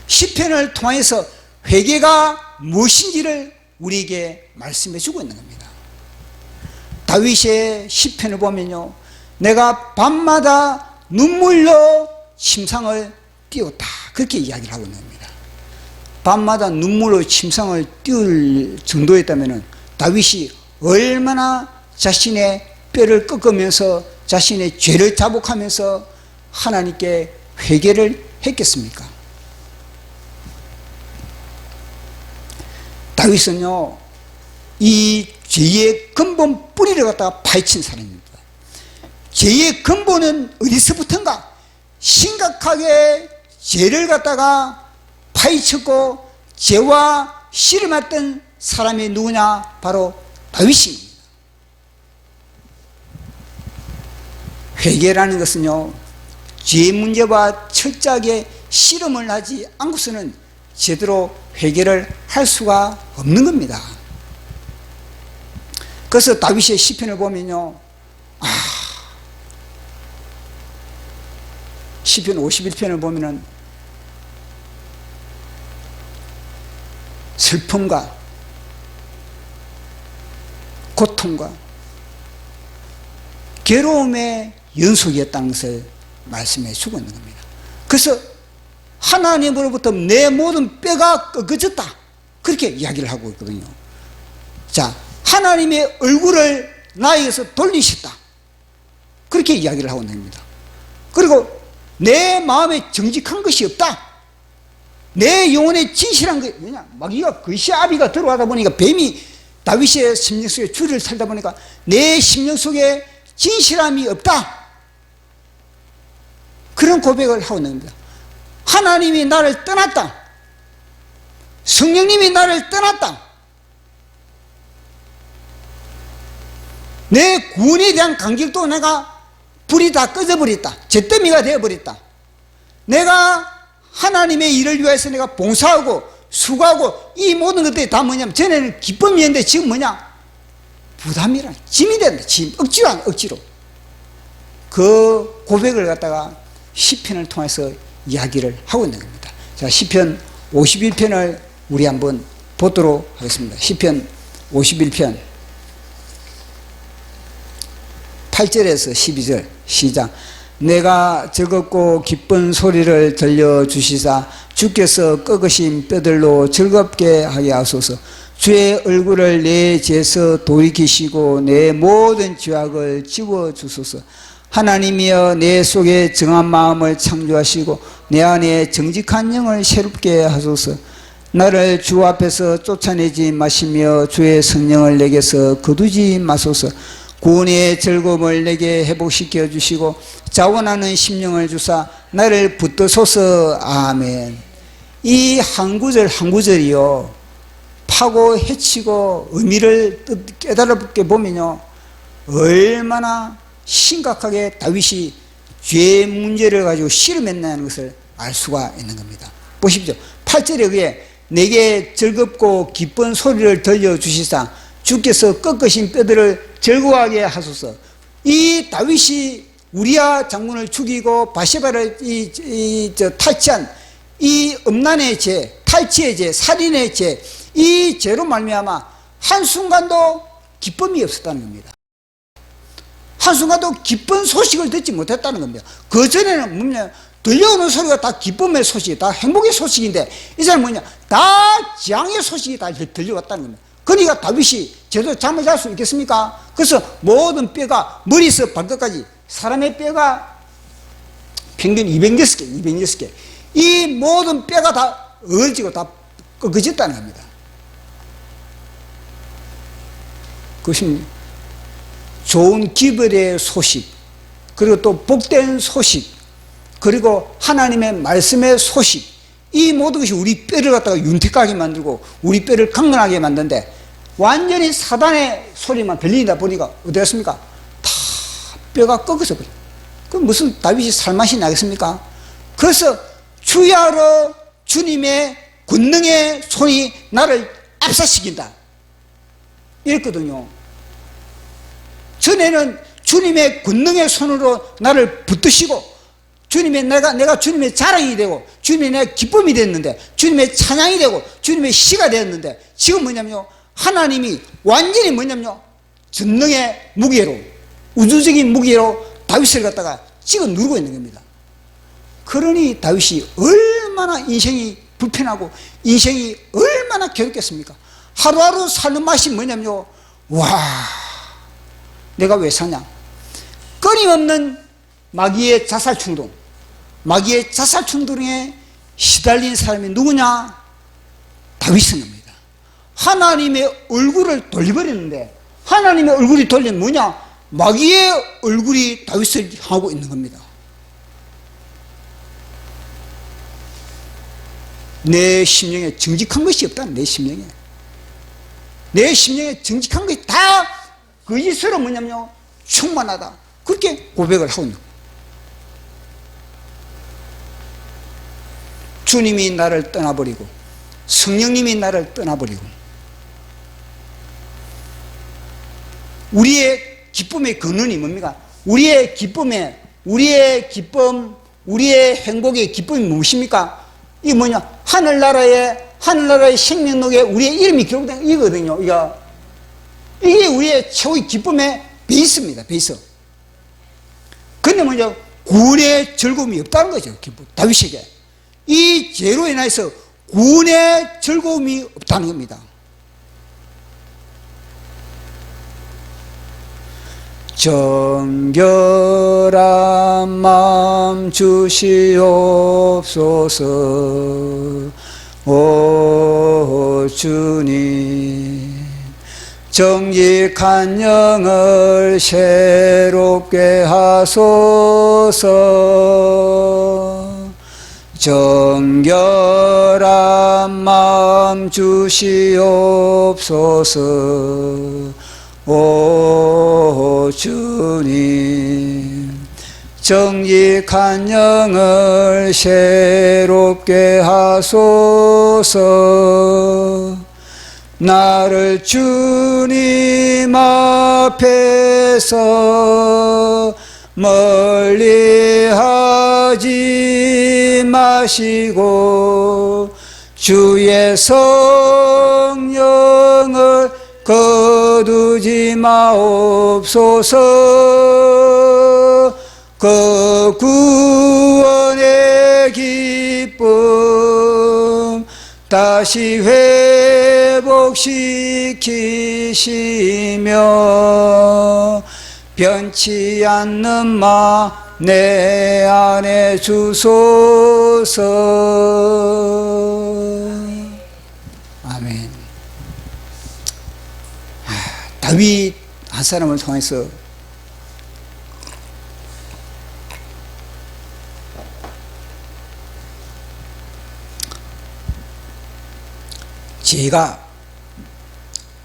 시편을 통해서 회개가 무엇인지를 우리에게 말씀해 주고 있는 겁니다. 다윗의 시편을 보면요, 내가 밤마다 눈물로 침상을 띄웠다, 그렇게 이야기를 하고 있는 겁니다. 밤마다 눈물로 침상을 띄울 정도였다면 다윗이 얼마나 자신의 뼈를 꺾으면서 자신의 죄를 자복하면서 하나님께 회개를 했겠습니까? 다윗은요, 이 죄의 근본 뿌리를 갖다가 파헤친 사람입니다. 죄의 근본은 어디서부터인가? 심각하게 죄를 갖다가 파헤쳤고 죄와 씨름했던 사람이 누구냐? 바로 다윗입니다. 회개라는 것은요, 죄 문제와 철저하게 씨름을 하지 않고서는 제대로 회개를 할 수가 없는 겁니다. 그래서 다윗의 시편을 보면요, 시편 51편을 보면은 슬픔과 고통과 괴로움의 연속이었다는 것을 말씀해 주고 있는 겁니다. 그래서 하나님으로부터 내 모든 뼈가 꺾어졌다, 그렇게 이야기를 하고 있거든요. 자, 하나님의 얼굴을 나에게서 돌리셨다, 그렇게 이야기를 하고 있는 겁니다. 그리고 내 마음에 정직한 것이 없다, 내 영혼에 진실한 것, 왜냐, 마귀가 거시아비가 들어가다 보니까, 뱀이 다윗의 심령 속에 줄을 살다 보니까 내 심령 속에 진실함이 없다, 그런 고백을 하고 있는 겁니다. 하나님이 나를 떠났다, 성령님이 나를 떠났다, 내 구원에 대한 간격도 내가 불이 다 꺼져버렸다, 잿더미가 되어버렸다, 내가 하나님의 일을 위해서 내가 봉사하고 수고하고 이 모든 것들이 다 뭐냐면, 전에는 기쁨이었는데 지금 뭐냐, 부담이라, 짐이 된다, 짐. 억지로 그 고백을 갖다가 시편을 통해서 이야기를 하고 있는 겁니다. 자, 시편 51편을 우리 한번 보도록 하겠습니다. 시편 51편 8절에서 12절 시작. 내가 즐겁고 기쁜 소리를 들려주시사 주께서 꺾으신 뼈들로 즐겁게 하게 하소서. 주의 얼굴을 내 죄에서 돌이키시고 내 모든 죄악을 지워주소서. 하나님이여 내 속에 정한 마음을 창조하시고 내 안에 정직한 영을 새롭게 하소서. 나를 주 앞에서 쫓아내지 마시며 주의 성령을 내게서 거두지 마소서. 구원의 즐거움을 내게 회복시켜 주시고 자원하는 심령을 주사 나를 붙드소서. 아멘. 이 한 구절 한 구절이요, 파고 헤치고 의미를 깨달게 보면요, 얼마나 심각하게 다윗이 죄의 문제를 가지고 씨름했다는 것을 알 수가 있는 겁니다. 보십시오. 8절에 그게 내게 즐겁고 기쁜 소리를 들려주시사 주께서 꺾으신 뼈들을 즐거워하게 하소서. 이 다윗이 우리야 장군을 죽이고 바세바를 탈취한 이 음란의 죄, 탈취의 죄, 살인의 죄, 이 죄로 말미암아 한순간도 기쁨이 없었다는 겁니다. 한순간도 기쁜 소식을 듣지 못했다는 겁니다. 그전에는 뭐냐, 들려오는 소리가 다 기쁨의 소식, 다 행복의 소식인데 이 사람은 뭐냐, 다 재앙의 소식이 다 들려왔다는 겁니다. 그러니까 다윗이 제대로 잠을 잘 수 있겠습니까? 그래서 모든 뼈가 머리에서 발끝까지, 사람의 뼈가 평균 206개, 206개. 이 모든 뼈가 다 얼지고 다 꺾어졌다는 겁니다. 그것이 좋은 기별의 소식, 그리고 또 복된 소식, 그리고 하나님의 말씀의 소식, 이 모든 것이 우리 뼈를 갖다가 윤택하게 만들고 우리 뼈를 강건하게 만드는데 완전히 사단의 소리만 들리다 보니까 어떻습니까? 다 뼈가 꺾어져 버려요. 그럼 무슨 다윗이 살맛이 나겠습니까? 그래서 주야로 주님의 권능의 손이 나를 압사시킨다 이랬거든요. 전에는 주님의 권능의 손으로 나를 붙드시고 주님의 내가 주님의 자랑이 되고 주님의 내 기쁨이 됐는데, 주님의 찬양이 되고 주님의 시가 되었는데, 지금 뭐냐면요, 하나님이 완전히 뭐냐면요, 전능의 무게로, 우주적인 무게로 다윗을 갖다가 찍어 누르고 있는 겁니다. 그러니 다윗이 얼마나 인생이 불편하고 인생이 얼마나 괴롭겠습니까? 하루하루 사는 맛이 뭐냐면요, 와, 내가 왜 사냐? 끊임없는 마귀의 자살 충동, 마귀의 자살 충동에 시달린 사람이 누구냐? 다윗은 겁니다. 하나님의 얼굴을 돌려버렸는데, 하나님의 얼굴이 돌리면 뭐냐? 마귀의 얼굴이 다윗을 향하고 있는 겁니다. 내 심령에 정직한 것이 없다. 내 심령에 정직한 것이 다 거짓으로 뭐냐면요, 충만하다, 그렇게 고백을 하고 있는 거예요. 주님이 나를 떠나버리고 성령님이 나를 떠나버리고 우리의 기쁨의 근원이 뭡니까? 우리의 기쁨, 우리의 행복의 기쁨이 무엇입니까? 이게 뭐냐? 하늘나라의 생명록에 우리의 이름이 기록된 이거거든요. 이게 우리의 최고의 기쁨의 베이스입니다. 베이스. 근데 뭐냐? 구원의 즐거움이 없다는 거죠. 다윗에게. 이 죄로 인해서 구원의 즐거움이 없다는 겁니다. 정결한 마음 주시옵소서. 오 주님, 정직한 영을 새롭게 하소서. 정결한 마음 주시옵소서. 오 주님, 정직한 영을 새롭게 하소서. 나를 주님 앞에서 멀리하지 마시고 주의 성령을 거두지 마옵소서. 그 구원의 기쁨 다시 회복시키시며 변치 않는 마 내 안에 주소서. 아멘. 다윗 한 사람을 통해서 죄가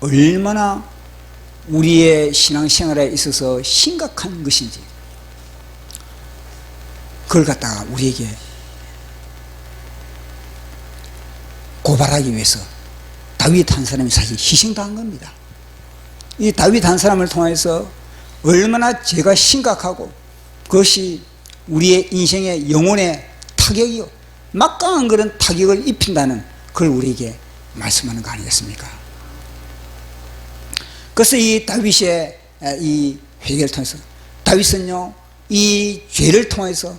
얼마나 우리의 신앙생활에 있어서 심각한 것인지 그걸 갖다가 우리에게 고발하기 위해서 다윗 한 사람이 사실 희생당한 겁니다. 이 다윗 한 사람을 통해서 얼마나 죄가 심각하고 그것이 우리의 인생의 영혼의 타격이요 막강한 그런 타격을 입힌다는 그걸 우리에게 말씀하는 거 아니겠습니까? 그래서 이 다윗의 이 회개를 통해서 다윗은요 이 죄를 통해서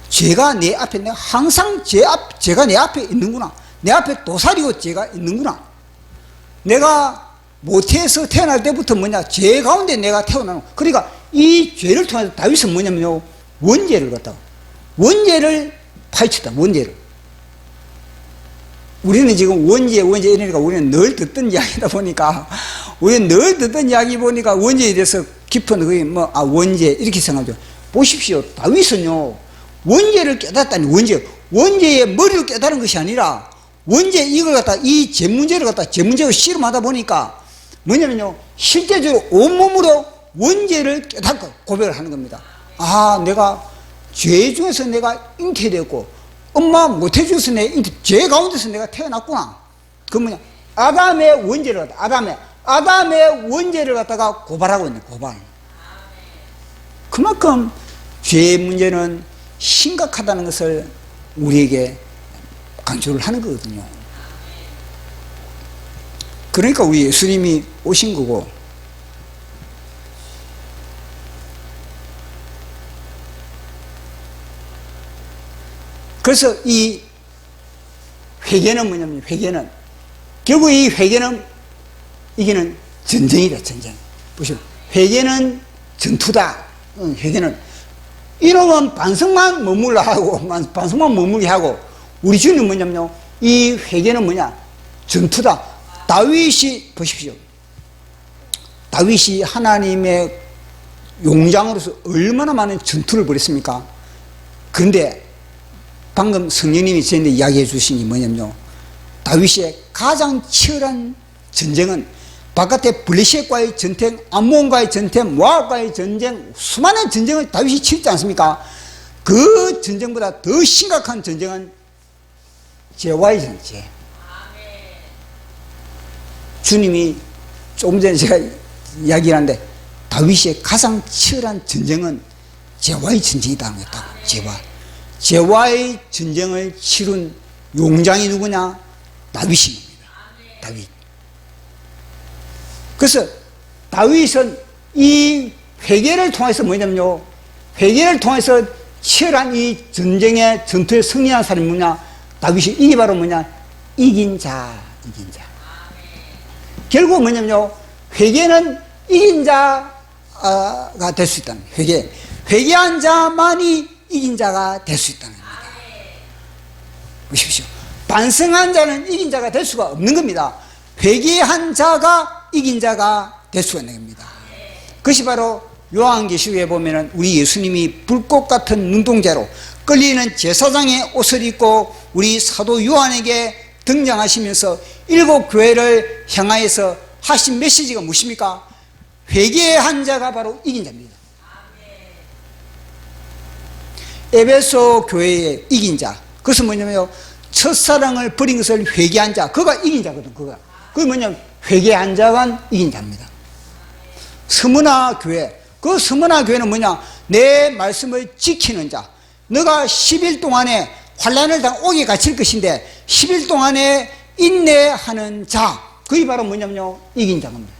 죄가 내 앞에 내가 항상 죄가 내 앞에 있는구나. 내 앞에 도사리고 죄가 있는구나. 내가 모태에서 태어날 때부터 뭐냐 죄 가운데 내가 태어나는 그러니까 이 죄를 통해서 다윗은 뭐냐면요 원죄를 갖다가 원죄를 파헤쳤다. 원죄를 우리는 지금 원죄 이러니까 우리는 늘 듣던 이야기다 보니까 우리는 늘 듣던 이야기 보니까 원죄에 대해서 깊은 그게 원죄 이렇게 생각하죠. 보십시오. 다윗은요 원죄를 깨닫다니 원죄의 머리를 깨달은 것이 아니라 원죄 이걸 갖다 이 죄 문제를 갖다 죄 문제로 씨름하다 보니까 뭐냐면요 실제적으로 온몸으로 원죄를 깨닫고 고백을 하는 겁니다. 아 내가 죄 중에서 내가 잉태되었고 엄마 모태 중에서 죄 가운데서 내가 태어났구나. 그 뭐냐 아담의 원죄를 갖다 아담의 원죄를 갖다가 고발하고 있는 고발. 그만큼 죄의 문제는 심각하다는 것을 우리에게 강조를 하는 거거든요. 그러니까 우리 예수님이 오신 거고 그래서 이 회개는 뭐냐면 회개는 결국 이 회개는 이기는 전쟁이다. 전쟁. 보시오. 회개는 전투다. 회개는 이놈은 반성만 머물러 하고 반성만 머물게 하고 우리 주님은 뭐냐면요 이 회개는 뭐냐 전투다. 다윗이 보십시오. 다윗이 하나님의 용장으로서 얼마나 많은 전투를 벌였습니까? 그런데 방금 성령님이 저희한테 이야기해 주신 게 뭐냐면요 다윗의 가장 치열한 전쟁은 바깥에 블레셋과의 전쟁, 암몬과의 전쟁, 모압과의 전쟁, 수많은 전쟁을 다윗이 치렀지 않습니까? 그 전쟁보다 더 심각한 전쟁은 죄와의 전쟁. 주님이 조금 전에 제가 이야기를 하는데 다윗의 가장 치열한 전쟁은 죄와의 전쟁이라는 거다. 죄와의 전쟁을 치른 용장이 누구냐? 다윗입니다. 다윗. 그래서 다윗은 이 회개를 통해서 뭐냐면요 회개를 통해서 치열한 이 전쟁의 전투에 승리한 사람이 뭐냐 다윗이 이게 바로 뭐냐 이긴 자. 결국 뭐냐면요 회개는 이긴 자가 될 수 있다는 거예요. 회개한 자만이 이긴 자가 될 수 있다는 겁니다. 보십시오. 반성한 자는 이긴 자가 될 수가 없는 겁니다. 회개한 자가 이긴 자가 될 수가 있는 겁니다. 그것이 바로 요한계시록에 보면은 우리 예수님이 불꽃 같은 눈동자로 끌리는 제사장의 옷을 입고 우리 사도 요한에게 등장하시면서 7 교회를 향하여서 하신 메시지가 무엇입니까? 회개한 자가 바로 이긴 자입니다. 에베소 교회의 이긴 자. 그것은 뭐냐면요 첫사랑을 버린 것을 회개한 자. 그가 이긴 자거든. 그게 뭐냐면 회개한 자가 이긴 자입니다. 서문화 교회. 그 서문화 교회는 뭐냐 내 말씀을 지키는 자. 너가 10일 동안에 환난을 오게 갇힐 것인데 10일 동안에 인내하는 자. 그게 바로 뭐냐면요 이긴 자입니다.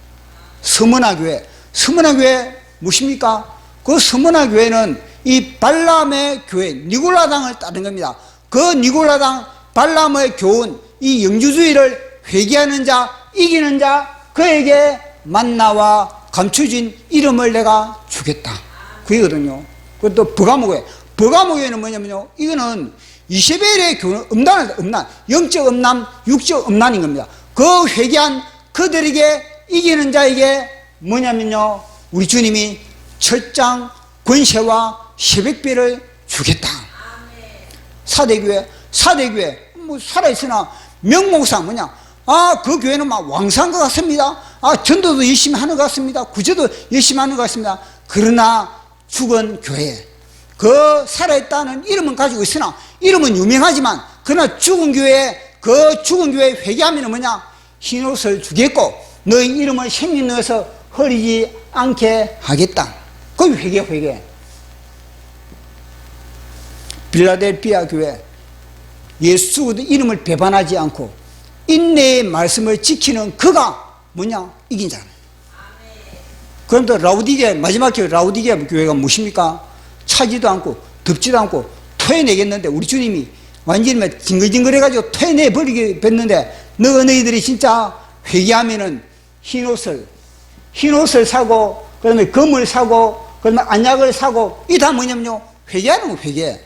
서문화 교회. 서문화 교회 무엇입니까? 그 스무나 교회는 이 발람의 교회 니골라당을 따른 겁니다. 그 니골라당 발람의 교훈, 이 영주주의를 회개하는 자, 이기는 자, 그에게 만나와 감춰진 이름을 내가 주겠다. 그거거든요. 그것도 버가모교회는 뭐냐면요, 이거는 이세벨의 교훈, 음란, 영적 음란, 육적 음란인 겁니다. 그 회개한 그들에게 이기는 자에게 뭐냐면요, 우리 주님이 철장, 권세와 새벽별을 주겠다. 사대교회 뭐 살아있으나 명목상 뭐냐, 그 교회는 막 왕성한 것 같습니다. 전도도 열심히 하는 것 같습니다. 구제도 열심히 하는 것 같습니다. 그러나 죽은 교회, 그 살아있다는 이름은 가지고 있으나, 이름은 유명하지만, 그러나 죽은 교회, 그 죽은 교회 회개하면 뭐냐, 흰옷을 주겠고 너희 이름을 생명에서 흐리지 않게 하겠다. 그 회개. 빌라델피아 교회, 예수 이름을 배반하지 않고 인내의 말씀을 지키는 그가 뭐냐, 이긴 자는. 그런데 라우디게, 마지막 교회 라우디게 교회가 무엇입니까? 차지도 않고 덥지도 않고 토해내겠는데, 우리 주님이 완전히 징글징글해가지고 토해내버리게 뵀는데, 너희들이 진짜 회개하면은 흰옷을 사고, 그다음에 금을 사고, 그다음에 안약을 사고, 이 다 뭐냐면요, 회개하는 거, 회개.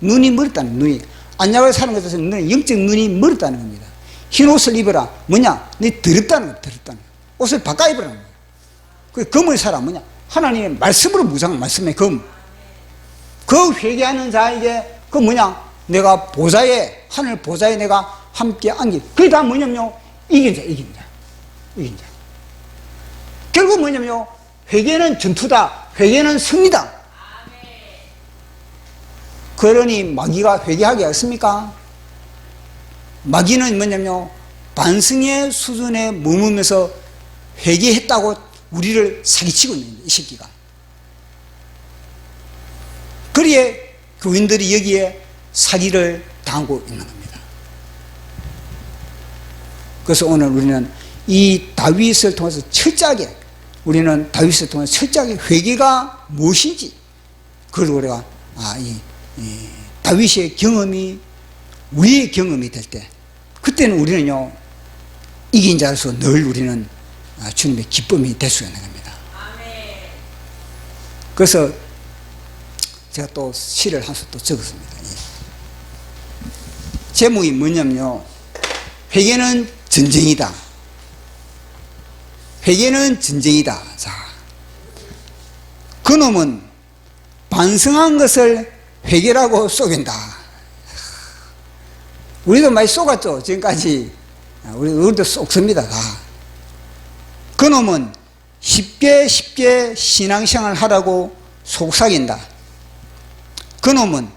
눈이 멀었다는, 눈이. 안약을 사는 것에서 영적 눈이 멀었다는 겁니다. 흰옷을 입어라. 뭐냐? 네 더럽다는 거, 더럽다는 거. 옷을 바꿔 입으라는 거예요. 그 금을 사라. 뭐냐? 하나님의 말씀으로 무장, 말씀의 금. 그 회개하는 자에게 그 뭐냐? 내가 보좌에, 하늘 보좌에 내가 함께 앉기. 그게 다 뭐냐면요, 이긴 자. 결국 뭐냐면요, 회개는 전투다. 회개는 승리다. 그러니 마귀가 회개하게 했습니까? 마귀는 뭐냐면요, 반성의 수준에 머무면서 회개했다고 우리를 사기치고 있는 거예요, 이 새끼가. 그리에 교인들이 여기에 사기를 당하고 있는 겁니다. 그래서 오늘 우리는 이 다윗을 통해서 철저하게, 우리는 다윗을 통해서 철저하게 회개가 무엇인지, 그걸 우리가 다윗의 경험이 우리의 경험이 될 때, 그때는 우리는요, 이긴 자로서 늘 우리는 주님의 기쁨이 될 수 있는 겁니다. 그래서 제가 또 시를 한 수 또 적었습니다. 제목이 뭐냐면요, 회개는 전쟁이다. 회개는 전쟁이다. 자, 그놈은 반성한 것을 회개라고 속인다. 우리도 많이 속았죠, 지금까지. 우리도 속습니다, 다. 그놈은 쉽게 신앙생활 하라고 속삭인다. 그놈은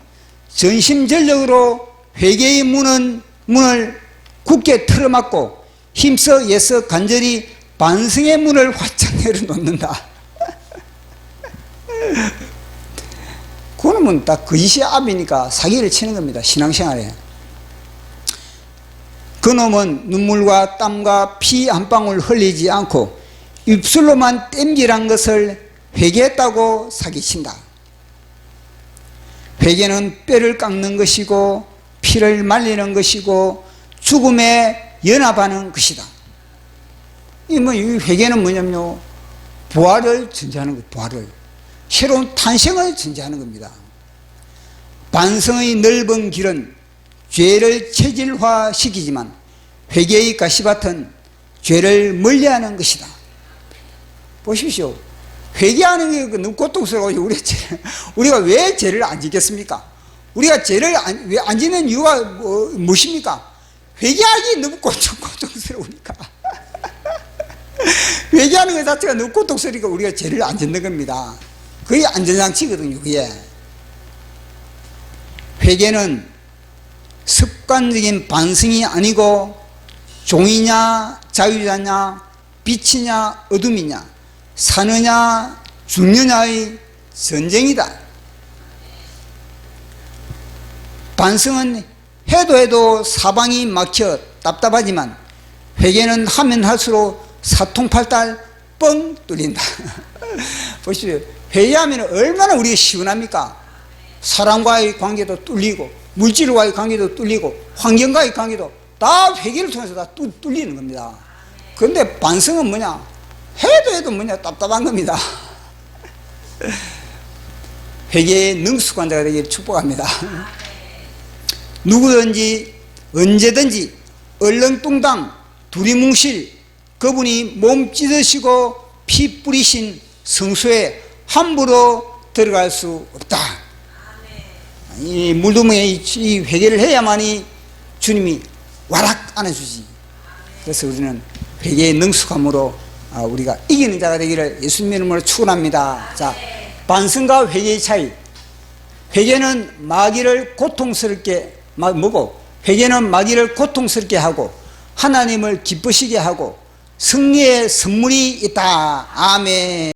전심전력으로 회개의 문을 굳게 틀어막고 힘써 애써 간절히 반성의 문을 활짝 내려놓는다. 그놈은 딱 거짓의 압이니까 사기를 치는 겁니다, 신앙생활에. 그놈은 눈물과 땀과 피 한 방울 흘리지 않고 입술로만 땜질한 것을 회개했다고 사기친다. 회개는 뼈를 깎는 것이고 피를 말리는 것이고 죽음에 연합하는 것이다. 이 회개는 뭐냐면요, 부활을 전제하는 것, 부활을. 새로운 탄생을 전제하는 겁니다. 반성의 넓은 길은 죄를 체질화시키지만 회개의 가시밭은 죄를 멀리하는 것이다. 보십시오. 회개하는 게 너무 고통스러워요. 우리가 왜 죄를 안 짓겠습니까? 우리가 죄를 왜 안 짓는 이유가 무엇입니까? 회개하기 너무 고통스러우니까. 회개하는 것 자체가 너무 고통스러우니까 우리가 죄를 안 짓는 겁니다. 그게 안전장치거든요, 그게. 회개는 습관적인 반성이 아니고 종이냐 자유자냐, 빛이냐 어둠이냐, 사느냐 죽느냐의 전쟁이다. 반성은 해도 사방이 막혀 답답하지만 회개는 하면 할수록 사통팔달 뻥 뚫린다. 보십시오. 회개하면 얼마나 우리가 시원합니까? 사람과의 관계도 뚫리고, 물질과의 관계도 뚫리고, 환경과의 관계도 다 회개를 통해서 다 뚫리는 겁니다. 그런데 반성은 뭐냐? 해도 뭐냐? 답답한 겁니다. 회개의 능숙한 자가 되기를 축복합니다. 누구든지 언제든지 얼렁뚱당 두리뭉실 그분이 몸 찢으시고 피 뿌리신 성소에 함부로 들어갈 수 없다. 이 물두멍에 이 회개를 해야만이 주님이 와락 안아주지. 그래서 우리는 회개의 능숙함으로 우리가 이기는 자가 되기를 예수님의 이름으로 축원합니다. 자, 반성과 회개의 차이. 회개는 마귀를 고통스럽게 회개는 마귀를 고통스럽게 하고 하나님을 기쁘시게 하고 승리의 선물이 있다. 아멘.